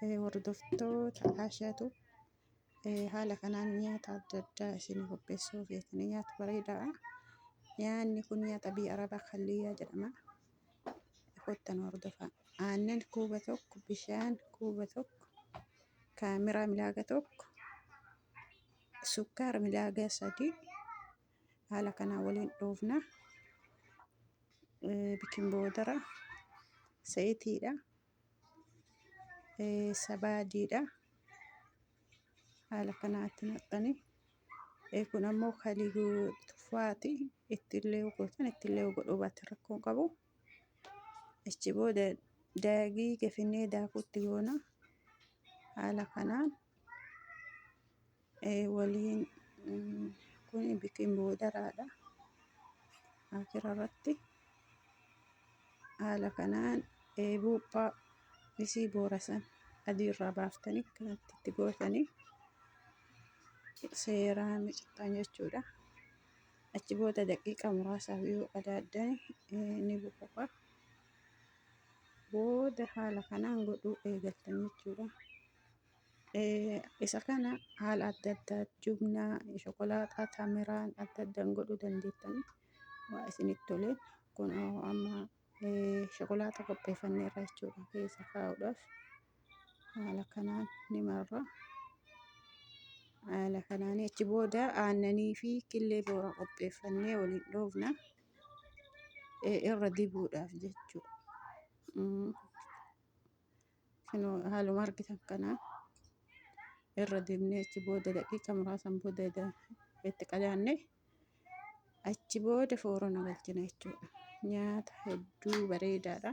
hordoftoota Ashaatu haala kanaan nyaata adda addaa isin qopheessuuf jettanii nyaata bareedaa. Nyaanni kun nyaata biyya Arabaa Kalliyyaa jedhama. Kottan hordofaa. Aannan kuuba tokko, bishaan kuuba tokko, kaamiraa milaaga tokko, sukkaara milaaga 3 haala kanaan waliin dhoofna. Bikin boodara zayitiidha. Sabaadiidha. Haala kanaatti naqxanii kun ammoo kalii tuffaati. Ittillee gootan ittillee godhuu baatti rakkoo qabu. Achi booda daagii gafinee daakutti goona. Haala kanaan waliin kun bikin boodaraadha. Akira irratti haala kanaan buuphaa isii boorasan adii irraa baaftanii kanatti itti gootanii seeraan mixxan jechuudha. Achi booda daqiiqa muraasaaf yoo qadaaddan ni bu'a. Booda haala kanaan godhuu eegaltan jechuudha. Isa kana haala adda addaa jubnaa, shokolaaxaa, taamiraan adda addaan godhuu dandeettanii waa isinitti toleen. Kun amma shokolaaxaa qopheeffanneerra jechuudha keessa kaa'uudhaaf. Haala kanaan ni marra. Haala kanaan achi booda aannanii fi killee boora qopheeffannee waliin dhoofna. Irra dibuudhaaf jechuudha. Haaluma argitan kanaan irra dibnee achi booda daqiiqa muraasan booda itti qadaannee achi booda foorana galchina jechuudha. Nyaata hedduu bareedaadha.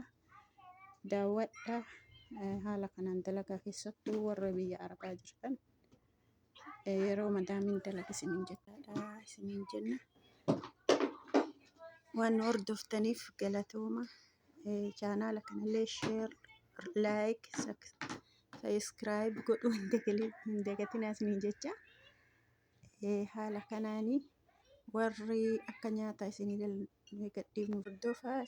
Daawwadhaa. Haala kanaan dalagaa keessattuu warra biyya Arabaa jirtan yeroo madaamiin dalaga isiniin jenna. Waan hordoftaniif galatooma. Chaanaala kanallee share, like, subscribe godhuu hin dagatinaa isiniin jecha. Haala kanaanii warri akka nyaata isinii gadhiifnu hordofaa.